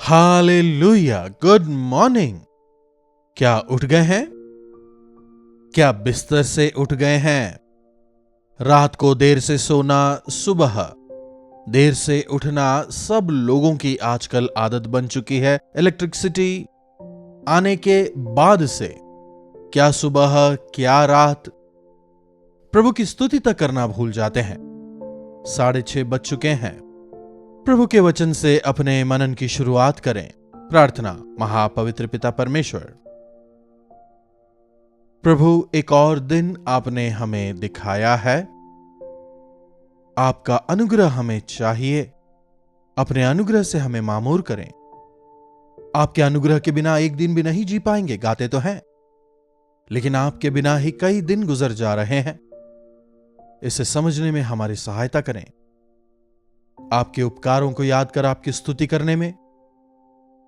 Hallelujah, good morning. क्या उठ गए हैं? क्या बिस्तर से उठ गए हैं? रात को देर से सोना, सुबह देर से उठना सब लोगों की आजकल आदत बन चुकी है। इलेक्ट्रिसिटी आने के बाद से क्या सुबह क्या रात, प्रभु की स्तुति तक करना भूल जाते हैं। 6:30 बज चुके हैं। प्रभु के वचन से अपने मनन की शुरुआत करें। प्रार्थना। महापवित्र पिता परमेश्वर, प्रभु एक और दिन आपने हमें दिखाया है। आपका अनुग्रह हमें चाहिए। अपने अनुग्रह से हमें मामूर करें। आपके अनुग्रह के बिना एक दिन भी नहीं जी पाएंगे। गाते तो हैं, लेकिन आपके बिना ही कई दिन गुजर जा रहे हैं। इसे समझने में हमारी सहायता करें। आपके उपकारों को याद कर आपकी स्तुति करने में,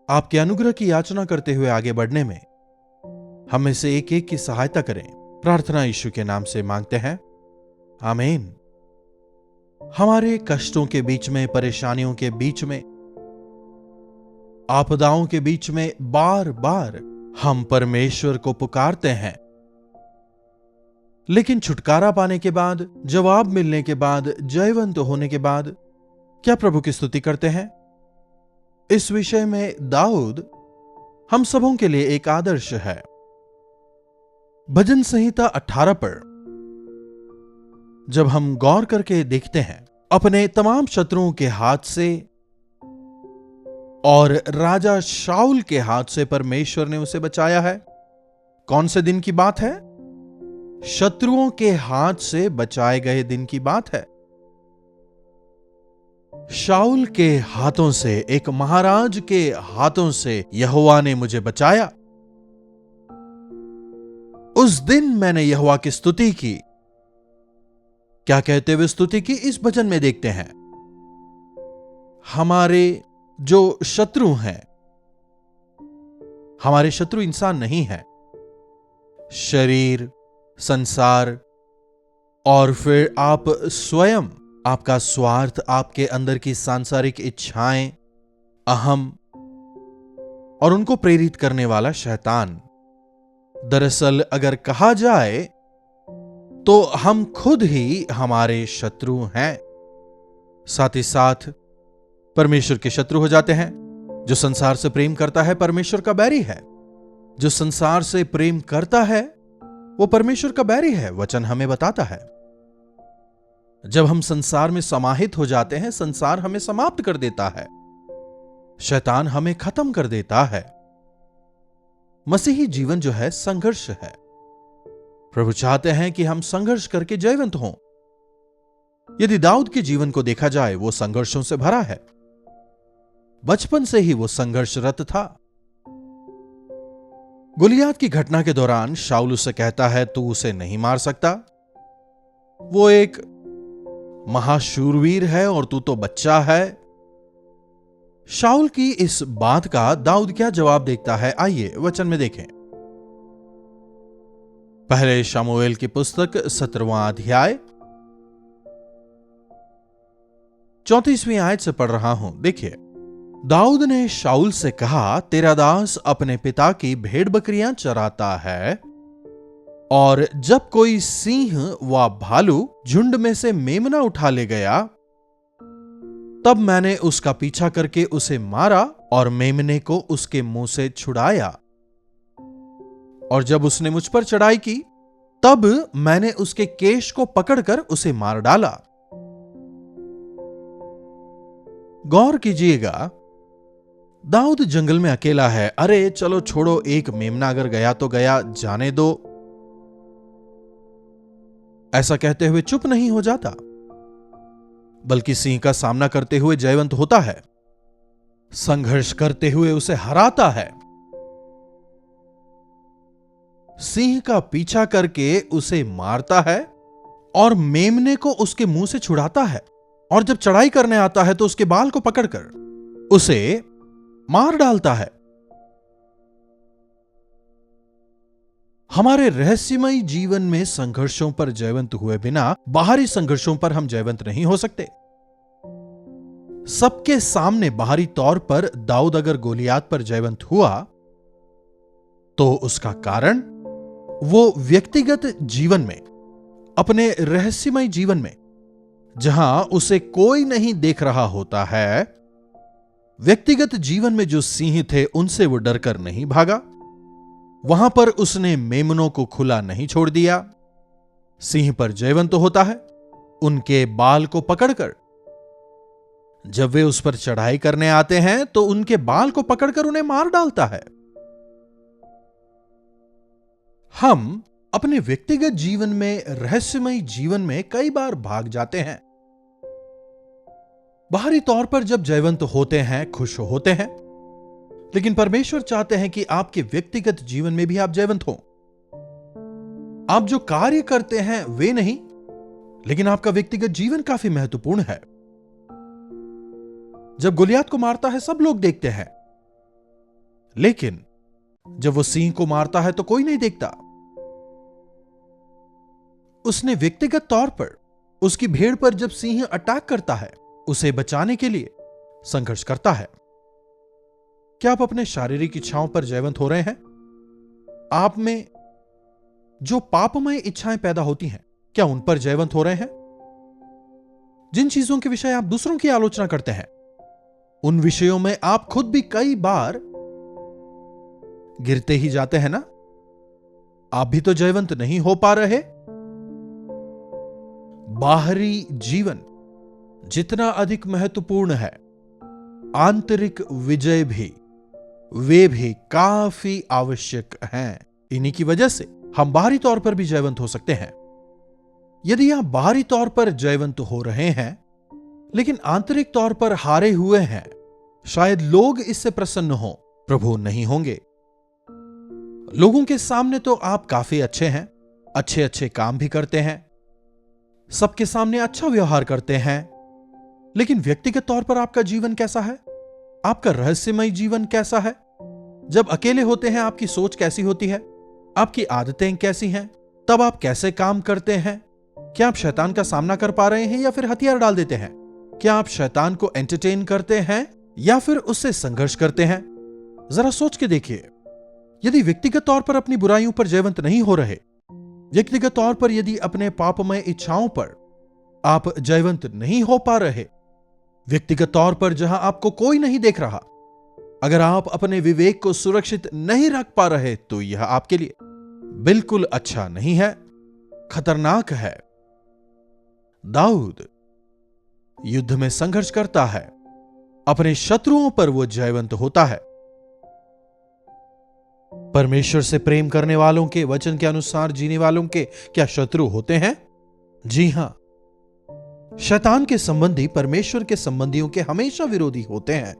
आपके अनुग्रह की याचना करते हुए आगे बढ़ने में हमें से एक एक की सहायता करें। प्रार्थना यीशु के नाम से मांगते हैं, आमीन। हमारे कष्टों के बीच में, परेशानियों के बीच में, आपदाओं के बीच में बार बार हम परमेश्वर को पुकारते हैं, लेकिन छुटकारा पाने के बाद, जवाब मिलने के बाद, जयवंत होने के बाद क्या प्रभु की स्तुति करते हैं? इस विषय में दाऊद हम सबों के लिए एक आदर्श है। भजन संहिता 18 पर जब हम गौर करके देखते हैं, अपने तमाम शत्रुओं के हाथ से और राजा शाऊल के हाथ से परमेश्वर ने उसे बचाया है। कौन से दिन की बात है? शत्रुओं के हाथ से बचाए गए दिन की बात है। शाऊल के हाथों से, एक महाराज के हाथों से यहोवा ने मुझे बचाया। उस दिन मैंने यहोवा की स्तुति की। क्या कहते हुए स्तुति की, इस भजन में देखते हैं। हमारे जो शत्रु हैं, हमारे शत्रु इंसान नहीं है, शरीर, संसार और फिर आप स्वयं, आपका स्वार्थ, आपके अंदर की सांसारिक इच्छाएं, अहम और उनको प्रेरित करने वाला शैतान। दरअसल अगर कहा जाए तो हम खुद ही हमारे शत्रु हैं। साथ ही साथ परमेश्वर के शत्रु हो जाते हैं। जो संसार से प्रेम करता है परमेश्वर का बैरी है। जो संसार से प्रेम करता है वो परमेश्वर का बैरी है। वचन हमें बताता है, जब हम संसार में समाहित हो जाते हैं, संसार हमें समाप्त कर देता है, शैतान हमें खत्म कर देता है। मसीही जीवन जो है संघर्ष है। प्रभु चाहते हैं कि हम संघर्ष करके जयवंत हों। यदि दाऊद के जीवन को देखा जाए, वो संघर्षों से भरा है। बचपन से ही वो संघर्षरत था। गुलियात की घटना के दौरान शाऊल उसे कहता है, तू उसे नहीं मार सकता, वो एक महाशूरवीर है और तू तो बच्चा है। शाऊल की इस बात का दाऊद क्या जवाब देता है, आइए वचन में देखें। पहले शमूएल की पुस्तक 17वां अध्याय 34वीं आयत से पढ़ रहा हूं। देखिए, दाऊद ने शाऊल से कहा, तेरा दास अपने पिता की भेड़ बकरियां चराता है, और जब कोई सिंह व भालू झुंड में से मेमना उठा ले गया, तब मैंने उसका पीछा करके उसे मारा और मेमने को उसके मुंह से छुड़ाया। और जब उसने मुझ पर चढ़ाई की, तब मैंने उसके केश को पकड़कर उसे मार डाला। गौर कीजिएगा, दाऊद जंगल में अकेला है। अरे चलो छोड़ो, एक मेमना अगर गया तो गया, जाने दो, ऐसा कहते हुए चुप नहीं हो जाता, बल्कि सिंह का सामना करते हुए जयवंत होता है। संघर्ष करते हुए उसे हराता है। सिंह का पीछा करके उसे मारता है और मेमने को उसके मुंह से छुड़ाता है। और जब चढ़ाई करने आता है तो उसके बाल को पकड़कर उसे मार डालता है। हमारे रहस्यमयी जीवन में संघर्षों पर जयवंत हुए बिना बाहरी संघर्षों पर हम जयवंत नहीं हो सकते। सबके सामने बाहरी तौर पर दाऊद अगर गोलियात पर जयवंत हुआ, तो उसका कारण वो व्यक्तिगत जीवन में, अपने रहस्यमय जीवन में, जहां उसे कोई नहीं देख रहा होता है, व्यक्तिगत जीवन में जो सिंह थे उनसे वो डरकर नहीं भागा। वहां पर उसने मेमनों को खुला नहीं छोड़ दिया। सिंह पर जयवंत होता है उनके बाल को पकड़कर। जब वे उस पर चढ़ाई करने आते हैं तो उनके बाल को पकड़कर उन्हें मार डालता है। हम अपने व्यक्तिगत जीवन में, रहस्यमय जीवन में कई बार भाग जाते हैं। बाहरी तौर पर जब जयवंत होते हैं, खुश होते हैं, लेकिन परमेश्वर चाहते हैं कि आपके व्यक्तिगत जीवन में भी आप जयवंत हो। आप जो कार्य करते हैं वे नहीं, लेकिन आपका व्यक्तिगत जीवन काफी महत्वपूर्ण है। जब गोलियात को मारता है सब लोग देखते हैं, लेकिन जब वो सिंह को मारता है तो कोई नहीं देखता। उसने व्यक्तिगत तौर पर उसकी भेड़ पर जब सिंह अटैक करता है, उसे बचाने के लिए संघर्ष करता है। क्या आप अपने शारीरिक इच्छाओं पर जयवंत हो रहे हैं? आप में जो पापमय इच्छाएं पैदा होती हैं, क्या उन पर जयवंत हो रहे हैं? जिन चीजों के विषय आप दूसरों की आलोचना करते हैं, उन विषयों में आप खुद भी कई बार गिरते ही जाते हैं ना? आप भी तो जयवंत नहीं हो पा रहे। बाहरी जीवन जितना अधिक महत्वपूर्ण है, आंतरिक विजय भी, वे भी काफी आवश्यक हैं। इन्हीं की वजह से हम बाहरी तौर पर भी जयवंत हो सकते हैं। यदि आप बाहरी तौर पर जयवंत हो रहे हैं, लेकिन आंतरिक तौर पर हारे हुए हैं, शायद लोग इससे प्रसन्न हो, प्रभु नहीं होंगे। लोगों के सामने तो आप काफी अच्छे हैं, अच्छे अच्छे काम भी करते हैं, सबके सामने अच्छा व्यवहार करते हैं, लेकिन व्यक्तिगत तौर पर आपका जीवन कैसा है? आपका रहस्यमय जीवन कैसा है? जब अकेले होते हैं आपकी सोच कैसी होती है? आपकी आदतें कैसी हैं? तब आप कैसे काम करते हैं? क्या आप शैतान का सामना कर पा रहे हैं या फिर हथियार डाल देते हैं? क्या आप शैतान को एंटरटेन करते हैं या फिर उससे संघर्ष करते हैं? जरा सोच के देखिए। यदि व्यक्तिगत तौर पर अपनी बुराइयों पर जयवंत नहीं हो रहे, व्यक्तिगत तौर पर यदि अपने पापमय इच्छाओं पर आप जयवंत नहीं हो पा रहे, व्यक्तिगत तौर पर जहां आपको कोई नहीं देख रहा, अगर आप अपने विवेक को सुरक्षित नहीं रख पा रहे, तो यह आपके लिए बिल्कुल अच्छा नहीं है, खतरनाक है। दाऊद युद्ध में संघर्ष करता है, अपने शत्रुओं पर वो जयवंत होता है। परमेश्वर से प्रेम करने वालों के, वचन के अनुसार जीने वालों के क्या शत्रु होते हैं? जी हां, शैतान के संबंधी परमेश्वर के संबंधियों के हमेशा विरोधी होते हैं,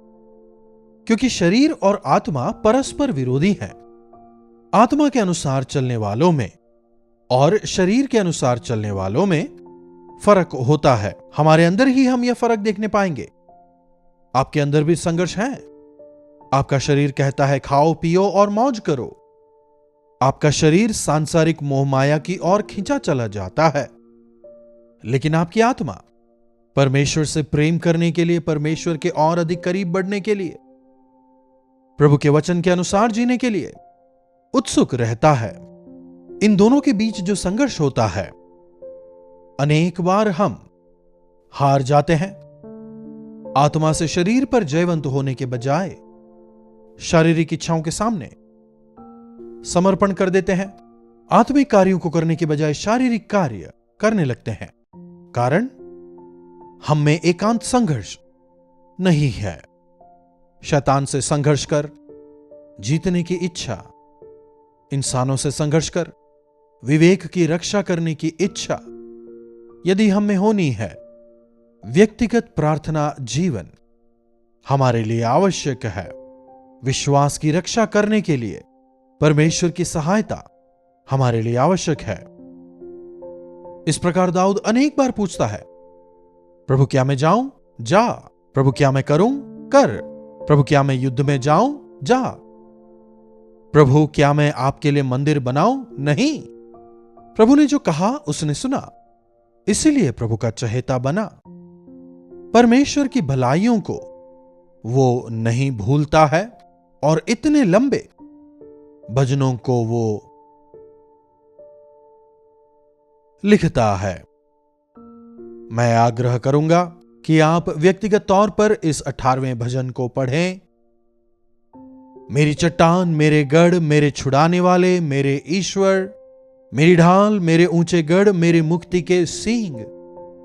क्योंकि शरीर और आत्मा परस्पर विरोधी हैं। आत्मा के अनुसार चलने वालों में और शरीर के अनुसार चलने वालों में फर्क होता है। हमारे अंदर ही हम यह फर्क देखने पाएंगे। आपके अंदर भी संघर्ष है। आपका शरीर कहता है खाओ पियो और मौज करो। आपका शरीर सांसारिक मोहमाया की ओर खींचा चला जाता है, लेकिन आपकी आत्मा परमेश्वर से प्रेम करने के लिए, परमेश्वर के और अधिक करीब बढ़ने के लिए, प्रभु के वचन के अनुसार जीने के लिए उत्सुक रहता है। इन दोनों के बीच जो संघर्ष होता है, अनेक बार हम हार जाते हैं। आत्मा से शरीर पर जयवंत होने के बजाय शारीरिक इच्छाओं के सामने समर्पण कर देते हैं। आत्मिक कार्यों को करने के बजाय शारीरिक कार्य करने लगते हैं। कारण हम में एकांत संघर्ष नहीं है। शैतान से संघर्ष कर जीतने की इच्छा, इंसानों से संघर्ष कर विवेक की रक्षा करने की इच्छा यदि हम में होनी है, व्यक्तिगत प्रार्थना जीवन हमारे लिए आवश्यक है। विश्वास की रक्षा करने के लिए परमेश्वर की सहायता हमारे लिए आवश्यक है। इस प्रकार दाऊद अनेक बार पूछता है, प्रभु क्या मैं जाऊं? जा। प्रभु क्या मैं करूं? कर। प्रभु क्या मैं युद्ध में जाऊं? जा। प्रभु क्या मैं आपके लिए मंदिर बनाऊं? नहीं। प्रभु ने जो कहा उसने सुना, इसीलिए प्रभु का चहेता बना। परमेश्वर की भलाइयों को वो नहीं भूलता है और इतने लंबे भजनों को वो लिखता है। मैं आग्रह करूंगा कि आप व्यक्तिगत तौर पर इस 18वें भजन को पढ़ें। मेरी चट्टान, मेरे गढ़, मेरे छुड़ाने वाले, मेरे ईश्वर, मेरी ढाल, मेरे ऊंचे गढ़, मेरी मुक्ति के सींग।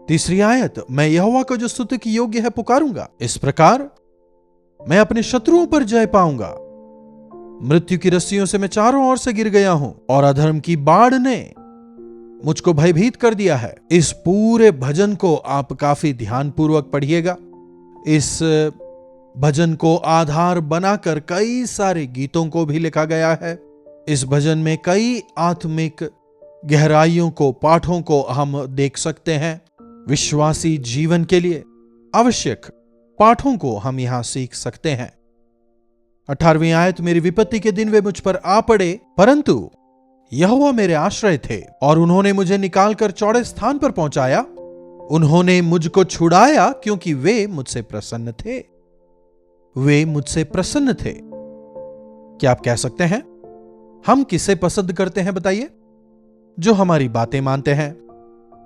तीसरी आयत, मैं यहोवा को जो स्तुति की योग्य है पुकारूंगा। इस प्रकार मैं अपने शत्रुओं पर जय पाऊंगा। मृत्यु की रस्सियों से मैं चारों ओर से गिर गया हूं और अधर्म की बाढ़ ने मुझको भयभीत कर दिया है। इस पूरे भजन को आप काफी ध्यानपूर्वक पढ़िएगा। इस भजन को आधार बनाकर कई सारे गीतों को भी लिखा गया है। इस भजन में कई आत्मिक गहराइयों को, पाठों को हम देख सकते हैं। विश्वासी जीवन के लिए आवश्यक पाठों को हम यहां सीख सकते हैं। 18वीं आयत, मेरी विपत्ति के दिन वे मुझ पर आ पड़े, परंतु यहोवा मेरे आश्रय थे और उन्होंने मुझे निकालकर चौड़े स्थान पर पहुंचाया। उन्होंने मुझको छुड़ाया क्योंकि वे मुझसे प्रसन्न थे। वे मुझसे प्रसन्न थे। क्या आप कह सकते हैं हम किसे पसंद करते हैं? बताइए। जो हमारी बातें मानते हैं,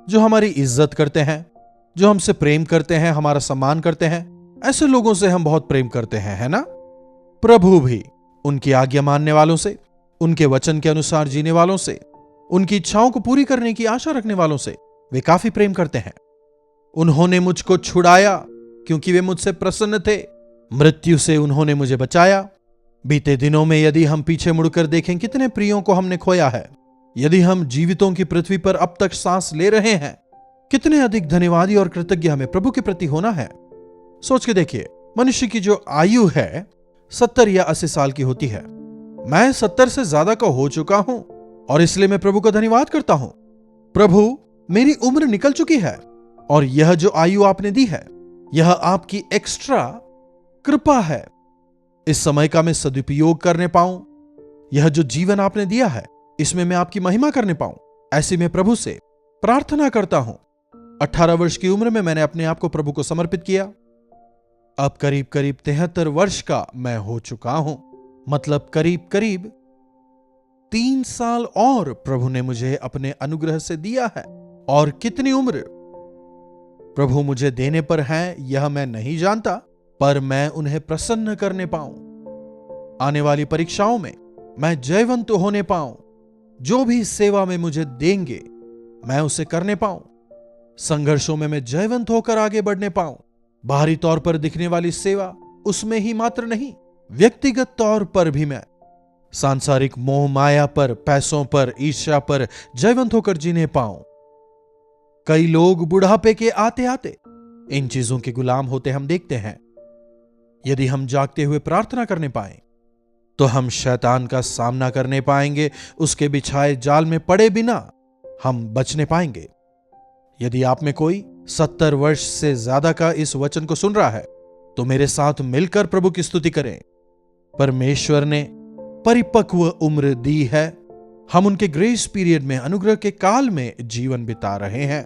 जो हमारी इज्जत करते हैं, जो हमसे प्रेम करते हैं, हमारा सम्मान करते हैं, ऐसे लोगों से हम बहुत प्रेम करते हैं, है ना? प्रभु भी उनकी आज्ञा मानने वालों से, उनके वचन के अनुसार जीने वालों से, उनकी इच्छाओं को पूरी करने की आशा रखने वालों से वे काफी प्रेम करते हैं। उन्होंने मुझको छुड़ाया क्योंकि वे मुझसे प्रसन्न थे। मृत्यु से उन्होंने मुझे बचाया। बीते दिनों में यदि हम पीछे मुड़कर देखें, कितने प्रियों को हमने खोया है। यदि हम जीवितों की पृथ्वी पर अब तक सांस ले रहे हैं, कितने अधिक धन्यवादी और कृतज्ञ हमें प्रभु के प्रति होना है। सोच के देखिए, मनुष्य की जो आयु है 70 या 80 साल की होती है। मैं 70 से ज्यादा का हो चुका हूं और इसलिए मैं प्रभु का धन्यवाद करता हूं। प्रभु, मेरी उम्र निकल चुकी है और यह जो आयु आपने दी है, यह आपकी एक्स्ट्रा कृपा है। इस समय का मैं सदुपयोग करने पाऊं। यह जो जीवन आपने दिया है, इसमें मैं आपकी महिमा करने पाऊं, ऐसी मैं प्रभु से प्रार्थना करता हूं। 18 वर्ष की उम्र में मैंने अपने आप को प्रभु को समर्पित किया। अब करीब करीब 73 वर्ष का मैं हो चुका हूं। मतलब करीब करीब 3 साल और प्रभु ने मुझे अपने अनुग्रह से दिया है। और कितनी उम्र प्रभु मुझे देने पर है यह मैं नहीं जानता, पर मैं उन्हें प्रसन्न करने पाऊं। आने वाली परीक्षाओं में मैं जयवंत होने पाऊं। जो भी सेवा में मुझे देंगे मैं उसे करने पाऊं। संघर्षों में मैं जयवंत होकर आगे बढ़ने पाऊं। बाहरी तौर पर दिखने वाली सेवा, उसमें ही मात्र नहीं, व्यक्तिगत तौर पर भी मैं सांसारिक मोह माया पर, पैसों पर, ईर्ष्या पर जयवंत होकर जीने पाऊं। कई लोग बुढ़ापे के आते आते इन चीजों के गुलाम होते हम देखते हैं। यदि हम जागते हुए प्रार्थना करने पाएं तो हम शैतान का सामना करने पाएंगे। उसके बिछाए जाल में पड़े बिना हम बचने पाएंगे। यदि आप में कोई 70 वर्ष से ज्यादा का इस वचन को सुन रहा है तो मेरे साथ मिलकर प्रभु की स्तुति करें। परमेश्वर ने परिपक्व उम्र दी है। हम उनके ग्रेस पीरियड में, अनुग्रह के काल में जीवन बिता रहे हैं।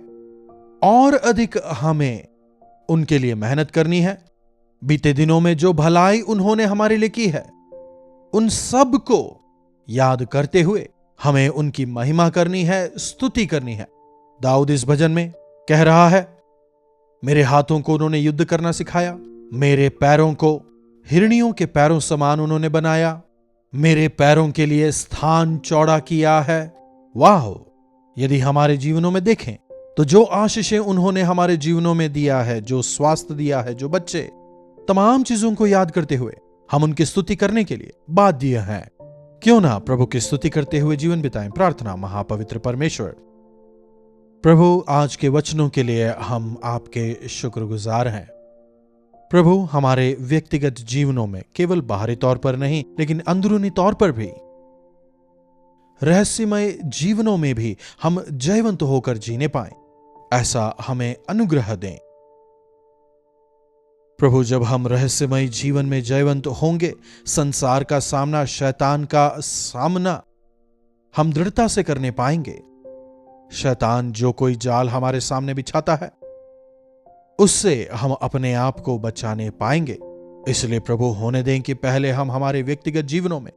और अधिक हमें उनके लिए मेहनत करनी है। बीते दिनों में जो भलाई उन्होंने हमारे लिए की है, उन सब को याद करते हुए हमें उनकी महिमा करनी है, स्तुति करनी है। दाऊद इस भजन में कह रहा है, मेरे हाथों को उन्होंने युद्ध करना सिखाया, मेरे पैरों को हिरनियों के पैरों समान उन्होंने बनाया, मेरे पैरों के लिए स्थान चौड़ा किया है। वाह! यदि हमारे जीवनों में देखें तो जो आशीषें उन्होंने हमारे जीवनों में दिया है, जो स्वास्थ्य दिया है, जो बच्चे, तमाम चीजों को याद करते हुए हम उनकी स्तुति करने के लिए बाध्य हैं। क्यों ना प्रभु की स्तुति करते हुए जीवन बिताएं। प्रार्थना। महापवित्र परमेश्वर, प्रभु, आज के वचनों के लिए हम आपके शुक्रगुजार हैं। प्रभु, हमारे व्यक्तिगत जीवनों में केवल बाहरी तौर पर नहीं, लेकिन अंदरूनी तौर पर भी, रहस्यमय जीवनों में भी हम जयवंत होकर जीने पाएं, ऐसा हमें अनुग्रह दें। प्रभु, जब हम रहस्यमय जीवन में जयवंत होंगे, संसार का सामना, शैतान का सामना हम दृढ़ता से करने पाएंगे। शैतान जो कोई जाल हमारे सामने बिछाता है, उससे हम अपने आप को बचाने पाएंगे। इसलिए प्रभु होने दें कि पहले हम हमारे व्यक्तिगत जीवनों में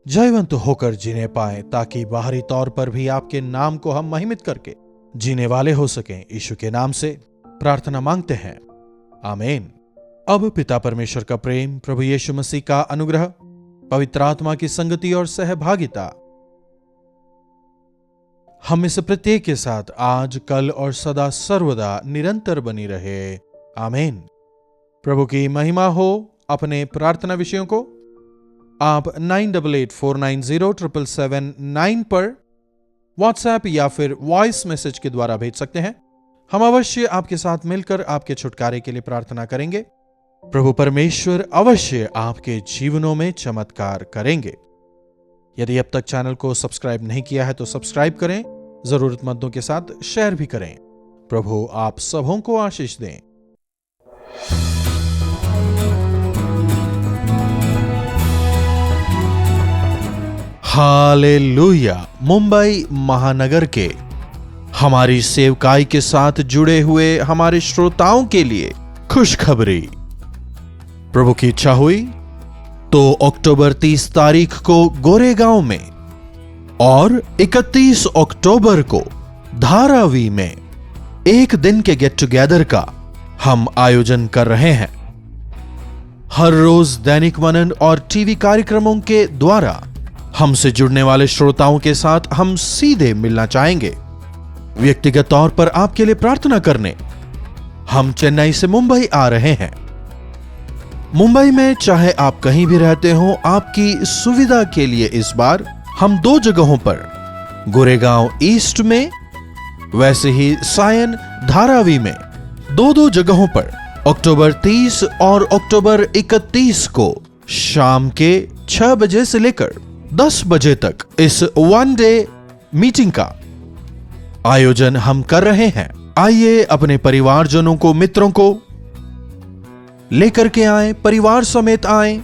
जयवंत होकर जीने पाएं, ताकि बाहरी तौर पर भी आपके नाम को हम महिमित करके जीने वाले हो सकें। यीशु के नाम से प्रार्थना मांगते हैं, आमीन। अब पिता परमेश्वर का प्रेम, प्रभु यीशु मसीह का अनुग्रह, पवित्र आत्मा की संगति और सहभागिता हम में से प्रत्येक के साथ आज, कल और सदा सर्वदा निरंतर बनी रहे, आमीन। प्रभु की महिमा हो। अपने प्रार्थना विषयों को आप 9884907779 पर व्हाट्सएप या फिर वॉइस मैसेज के द्वारा भेज सकते हैं। हम अवश्य आपके साथ मिलकर आपके छुटकारे के लिए प्रार्थना करेंगे। प्रभु परमेश्वर अवश्य आपके जीवनों में चमत्कार करेंगे। यदि अब तक चैनल को सब्सक्राइब नहीं किया है तो सब्सक्राइब करें, जरूरतमंदों के साथ शेयर भी करें। प्रभु आप सबों को आशीष दें। हालेलुया। मुंबई महानगर के हमारी सेवकाई के साथ जुड़े हुए हमारे श्रोताओं के लिए खुशखबरी। प्रभु की इच्छा हुई तो अक्टूबर 30 तारीख को गोरेगांव में और 31 अक्टूबर को धारावी में एक दिन के गेट टुगेदर का हम आयोजन कर रहे हैं। हर रोज दैनिक मनन और टीवी कार्यक्रमों के द्वारा हमसे जुड़ने वाले श्रोताओं के साथ हम सीधे मिलना चाहेंगे। व्यक्तिगत तौर पर आपके लिए प्रार्थना करने हम चेन्नई से मुंबई आ रहे हैं। मुंबई में चाहे आप कहीं भी रहते हो, आपकी सुविधा के लिए इस बार हम 2 जगहों पर, गोरेगांव ईस्ट में, वैसे ही सायन धारावी में 2 जगहों पर अक्टूबर 30 और अक्टूबर 31 को शाम के 6 बजे से लेकर 10 बजे तक इस 1 डे मीटिंग का आयोजन हम कर रहे हैं। आइए अपने परिवारजनों को, मित्रों को लेकर के आए, परिवार समेत आए।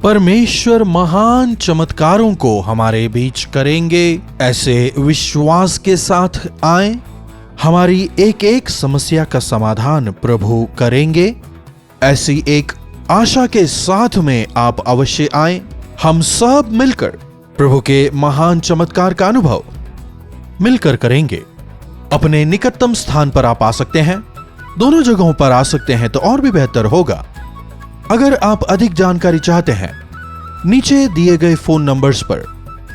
परमेश्वर महान चमत्कारों को हमारे बीच करेंगे। ऐसे विश्वास के साथ आए, हमारी एक एक समस्या का समाधान प्रभु करेंगे। ऐसी एक आशा के साथ में आप अवश्य आए। हम सब मिलकर प्रभु के महान चमत्कार का अनुभव मिलकर करेंगे। अपने निकटतम स्थान पर आप आ सकते हैं, दोनों जगहों पर आ सकते हैं तो और भी बेहतर होगा। अगर आप अधिक जानकारी चाहते हैं, नीचे दिए गए फोन नंबर्स पर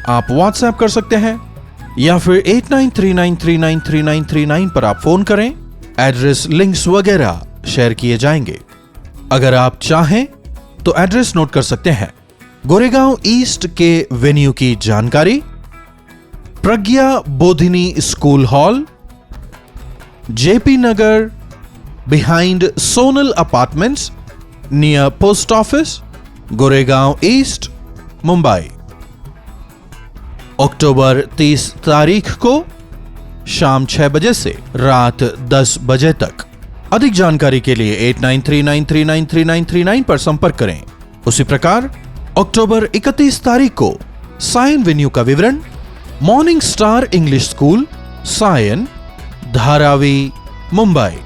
आप व्हाट्सएप कर सकते हैं या फिर 8939393939 पर आप फोन करें। एड्रेस, लिंक्स वगैरह शेयर किए जाएंगे। अगर आप चाहें तो एड्रेस नोट कर सकते हैं। गोरेगांव ईस्ट के वेन्यू की जानकारी, Pragya Bodhini school hall, JP Nagar, behind Sonal apartments, near post office, Goregaon East, Mumbai. October 30 तारीख को शाम 6 बजे से रात 10 बजे तक। अधिक जानकारी के लिए 8939393939 पर संपर्क करें। उसी प्रकार अक्टूबर 31 तारीख को सायन वेन्यू का विवरण, morning star English school, Sion, Dharavi, Mumbai.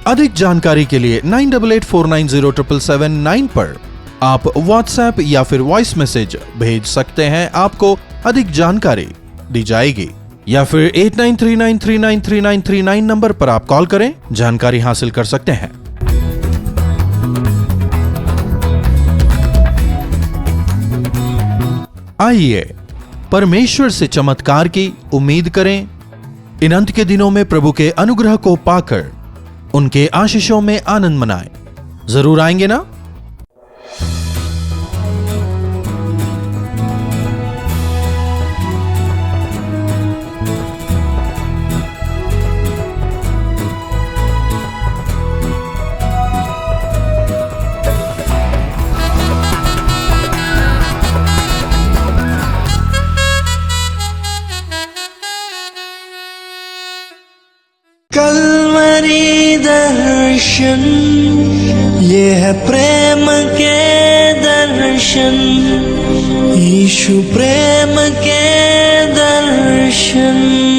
अधिक जानकारी के लिए 9884907779 पर आप व्हाट्सएप या फिर वॉइस मैसेज भेज सकते हैं। आपको अधिक जानकारी दी जाएगी। या फिर 8939393939 नंबर पर आप कॉल करें, जानकारी हासिल कर सकते हैं। आइए परमेश्वर से चमत्कार की उम्मीद करें। इन अंत के दिनों में प्रभु के अनुग्रह को पाकर उनके आशीषों में आनंद मनाएं। जरूर आएंगे ना? कल्वरी दर्शन, ये है प्रेम के दर्शन, यीशु प्रेम के दर्शन।